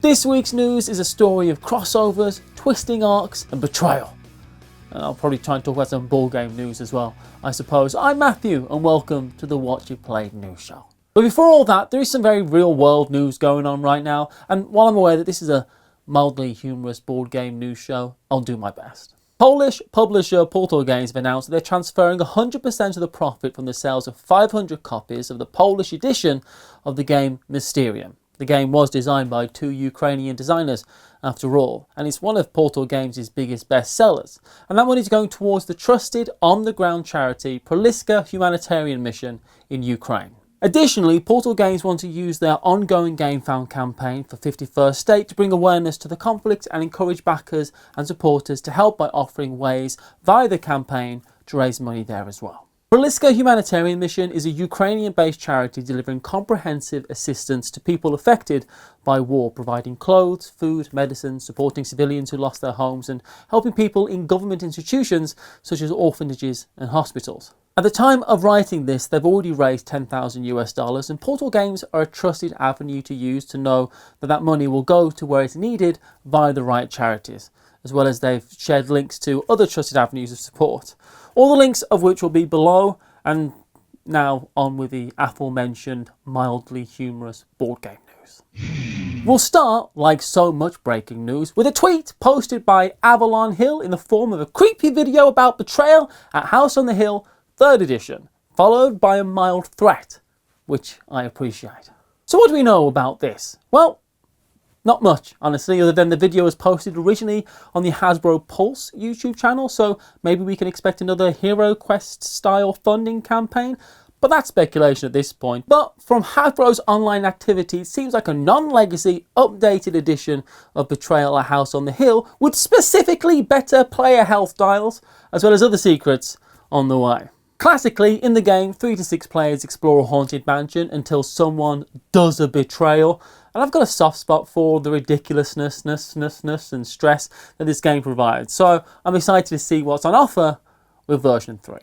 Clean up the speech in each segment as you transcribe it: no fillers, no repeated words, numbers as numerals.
This week's news is a story of crossovers, twisting arcs and betrayal. And I'll probably try and talk about some board game news as well, I suppose. I'm Matthew and welcome to the What You Played news show. But before all that, there is some very real world news going on right now, and while I'm aware that this is a mildly humorous board game news show, I'll do my best. Polish publisher Portal Games have announced that they're transferring 100% of the profit from the sales of 500 copies of the Polish edition of the game Mysterium. The game was designed by two Ukrainian designers, after all, and it's one of Portal Games' biggest bestsellers. And that money is going towards the trusted, on-the-ground charity Poliska Humanitarian Mission in Ukraine. Additionally, Portal Games want to use their ongoing GameFound campaign for 51st State to bring awareness to the conflict and encourage backers and supporters to help by offering ways via the campaign to raise money there as well. Poliska Humanitarian Mission is a Ukrainian-based charity delivering comprehensive assistance to people affected by war, providing clothes, food, medicine, supporting civilians who lost their homes and helping people in government institutions such as orphanages and hospitals. At the time of writing this, they've already raised $10,000 and Portal Games are a trusted avenue to use to know that that money will go to where it's needed via the right charities, as well as they've shared links to other trusted avenues of support. All the links of which will be below, and now on with the aforementioned mildly humorous board game news. We'll start, like so much breaking news, with a tweet posted by Avalon Hill in the form of a creepy video about Betrayal at House on the Hill 3rd edition, followed by a mild threat, which I appreciate. So what do we know about this? Well, not much, honestly, other than the video was posted originally on the Hasbro Pulse YouTube channel, so maybe we can expect another Hero Quest style funding campaign, but that's speculation at this point. But from Hasbro's online activity, it seems like a non-legacy, updated edition of Betrayal at House on the Hill with specifically better player health dials, as well as other secrets on the way. Classically, in the game, 3 to 6 players explore a haunted mansion until someone does a betrayal. And I've got a soft spot for the ridiculousness and stress that this game provides. So I'm excited to see what's on offer with version 3.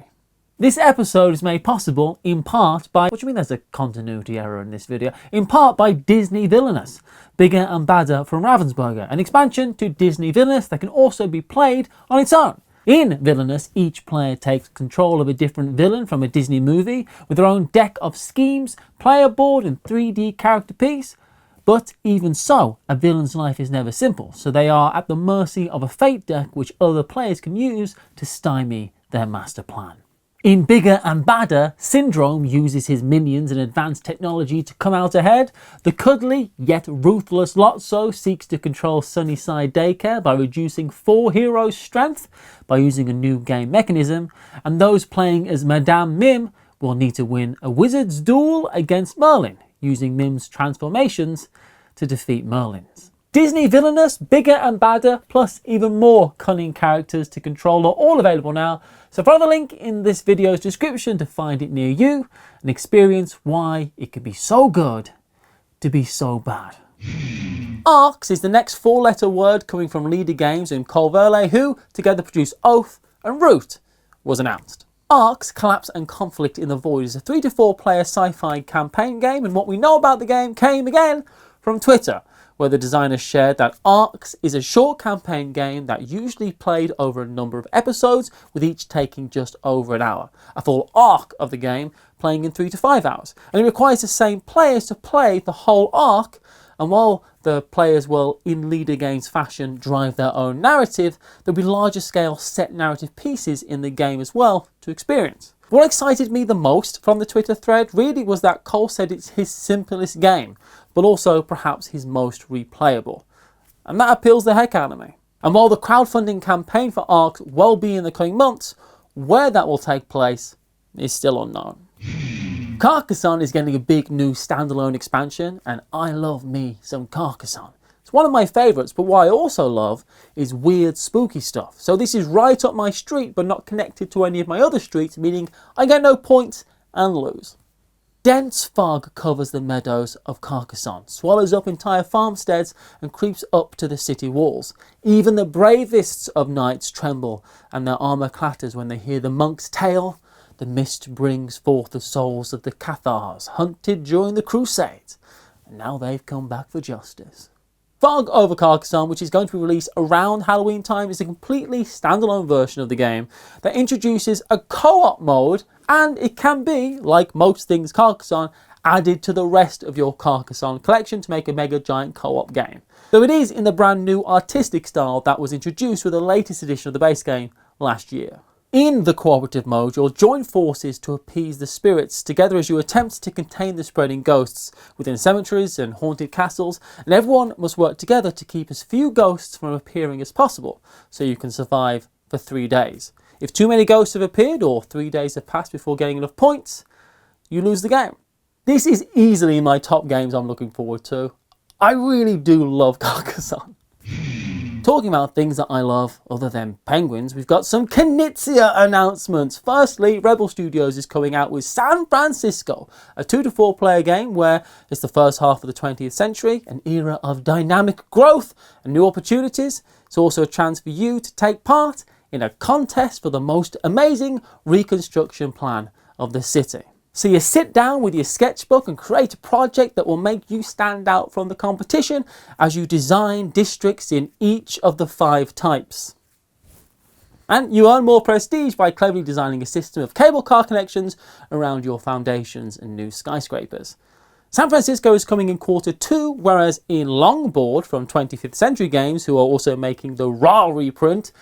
This episode is made possible in part by... What do you mean there's a continuity error in this video? In part by Disney Villainous, Bigger and Badder from Ravensburger, an expansion to Disney Villainous that can also be played on its own. In Villainous, each player takes control of a different villain from a Disney movie with their own deck of schemes, player board and 3D character piece. But even so, a villain's life is never simple, so they are at the mercy of a fate deck which other players can use to stymie their master plan. In Bigger and Badder, Syndrome uses his minions and advanced technology to come out ahead. The cuddly yet ruthless Lotso seeks to control Sunnyside Daycare by reducing 4 heroes' strength by using a new game mechanism. And those playing as Madame Mim will need to win a wizard's duel against Merlin, using Mim's transformations to defeat Merlin's. Disney Villainous, Bigger and Badder, plus even more cunning characters to control are all available now, so follow the link in this video's description to find it near you and experience why it can be so good to be so bad. Arcs is the next 4-letter word coming from Leader Games and Colverle, who together produce Oath and Root, was announced. Arcs, Collapse and Conflict in the Void is a 3 to 4 player sci-fi campaign game, and what we know about the game came again from Twitter, where the designers shared that Arcs is a short campaign game that usually played over a number of episodes, with each taking just over an hour. A full arc of the game playing in 3 to 5 hours. And it requires the same players to play the whole arc, and while the players will, in Leader Games fashion, drive their own narrative, there'll be larger scale set narrative pieces in the game as well to experience. What excited me the most from the Twitter thread really was that Cole said it's his simplest game, but also perhaps his most replayable. And that appeals the heck out of me. And while the crowdfunding campaign for Arc will be in the coming months, where that will take place is still unknown. Carcassonne is getting a big new standalone expansion, and I love me some Carcassonne. It's one of my favourites, but what I also love is weird spooky stuff. So this is right up my street, but not connected to any of my other streets, meaning I get no points and lose. Dense fog covers the meadows of Carcassonne, swallows up entire farmsteads and creeps up to the city walls. Even the bravest of knights tremble and their armour clatters when they hear the monk's tale. The mist brings forth the souls of the Cathars, hunted during the Crusades, and now they've come back for justice. Fog Over Carcassonne, which is going to be released around Halloween time, is a completely standalone version of the game that introduces a co-op mode, and it can be, like most things Carcassonne, added to the rest of your Carcassonne collection to make a mega giant co-op game. Though it is in the brand new artistic style that was introduced with the latest edition of the base game last year. In the cooperative mode, you'll join forces to appease the spirits together as you attempt to contain the spreading ghosts within cemeteries and haunted castles, and everyone must work together to keep as few ghosts from appearing as possible, so you can survive for 3 days. If too many ghosts have appeared or 3 days have passed before getting enough points, you lose the game. This is easily my top games I'm looking forward to. I really do love Carcassonne. Talking about things that I love other than penguins, we've got some Knizia announcements. Firstly, Rebel Studios is coming out with San Francisco, a 2 to 4 player game where it's the first half of the 20th century, an era of dynamic growth and new opportunities. It's also a chance for you to take part in a contest for the most amazing reconstruction plan of the city. So you sit down with your sketchbook and create a project that will make you stand out from the competition as you design districts in each of the 5 types. And you earn more prestige by cleverly designing a system of cable car connections around your foundations and new skyscrapers. San Francisco is coming in Q2, whereas in Longboard from 25th Century Games, who are also making the raw reprint,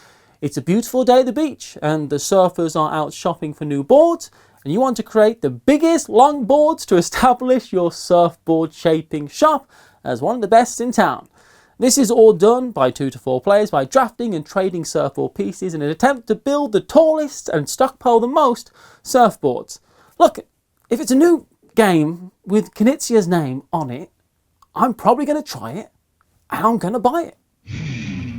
it's a beautiful day at the beach and the surfers are out shopping for new boards, and you want to create the biggest longboards to establish your surfboard shaping shop as one of the best in town. This is all done by 2 to 4 players by drafting and trading surfboard pieces in an attempt to build the tallest and stockpile the most surfboards. Look, if it's a new game with Knizia's name on it, I'm probably going to try it and I'm going to buy it.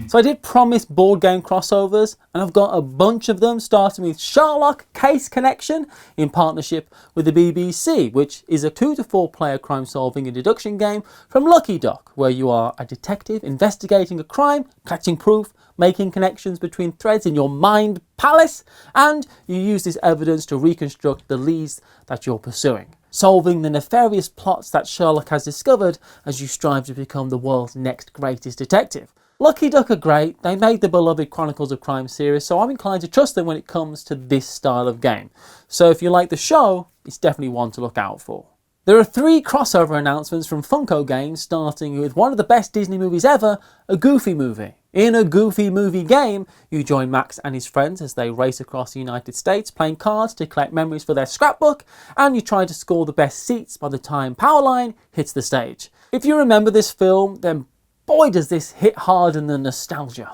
So I did promise board game crossovers, and I've got a bunch of them, starting with Sherlock Case Connection in partnership with the BBC, which is a 2 to 4 player crime solving and deduction game from Lucky Duck, where you are a detective investigating a crime, collecting proof, making connections between threads in your mind palace, and you use this evidence to reconstruct the leads that you're pursuing, solving the nefarious plots that Sherlock has discovered as you strive to become the world's next greatest detective. Lucky Duck are great. They made the beloved Chronicles of Crime series, so I'm inclined to trust them when it comes to this style of game. So if you like the show, it's definitely one to look out for. There are 3 crossover announcements from Funko Games, starting with one of the best Disney movies ever, a Goofy movie. In a Goofy movie game, you join Max and his friends as they race across the United States, playing cards to collect memories for their scrapbook, and you try to score the best seats by the time Powerline hits the stage. If you remember this film, then boy does this hit hard in the nostalgia.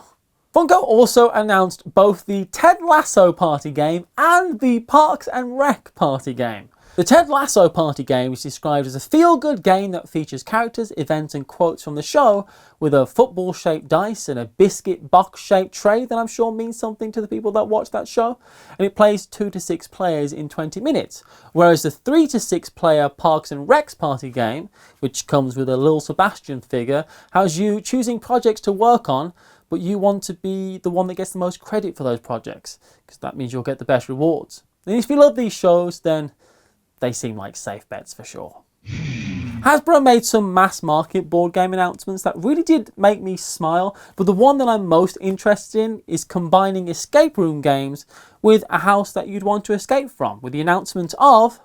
Funko also announced both the Ted Lasso party game and the Parks and Rec party game. The Ted Lasso party game is described as a feel-good game that features characters, events and quotes from the show, with a football-shaped dice and a biscuit box-shaped tray that I'm sure means something to the people that watch that show. And it plays 2 to 6 players in 20 minutes. Whereas the 3 to 6 player Parks and Recs party game, which comes with a Lil Sebastian figure, has you choosing projects to work on, but you want to be the one that gets the most credit for those projects, because that means you'll get the best rewards. And if you love these shows, then they seem like safe bets for sure. Hasbro made some mass market board game announcements that really did make me smile, but the one that I'm most interested in is combining escape room games with a house that you'd want to escape from, with the announcement of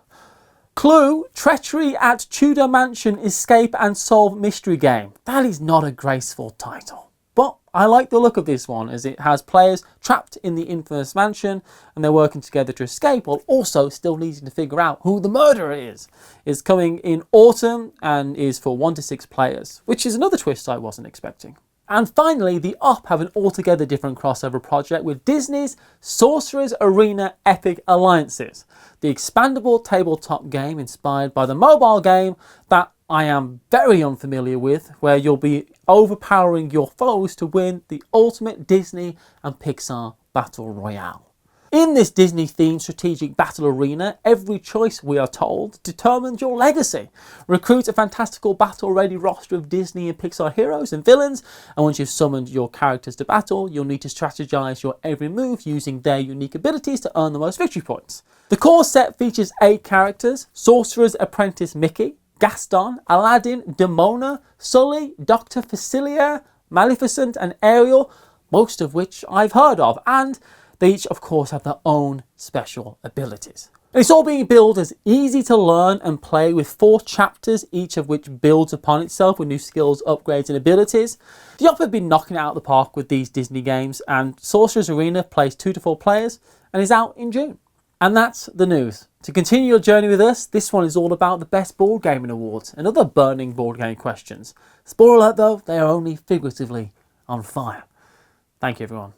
Clue, Treachery at Tudor Mansion Escape and Solve Mystery Game. That is not a graceful title. But I like the look of this one, as it has players trapped in the infamous mansion and they're working together to escape while also still needing to figure out who the murderer is. It's coming in autumn and is for 1 to 6 players, which is another twist I wasn't expecting. And finally, the Up have an altogether different crossover project with Disney's Sorcerer's Arena Epic Alliances, the expandable tabletop game inspired by the mobile game that I am very unfamiliar with, where you'll be overpowering your foes to win the ultimate Disney and Pixar Battle Royale. In this Disney-themed strategic battle arena, every choice, we are told, determines your legacy. Recruit a fantastical battle-ready roster of Disney and Pixar heroes and villains, and once you've summoned your characters to battle, you'll need to strategize your every move using their unique abilities to earn the most victory points. The core set features 8 characters: Sorcerer's Apprentice Mickey, Gaston, Aladdin, Demona, Sully, Dr. Facilier, Maleficent and Ariel, most of which I've heard of, and they each of course have their own special abilities. And it's all being billed as easy to learn and play with 4 chapters, each of which builds upon itself with new skills, upgrades and abilities. The Op have been knocking it out of the park with these Disney games, and Sorcerer's Arena plays 2 to 4 players and is out in June. And that's the news. To continue your journey with us, this one is all about the Best Board Gaming Awards and other burning board game questions. Spoiler alert though, they are only figuratively on fire. Thank you everyone.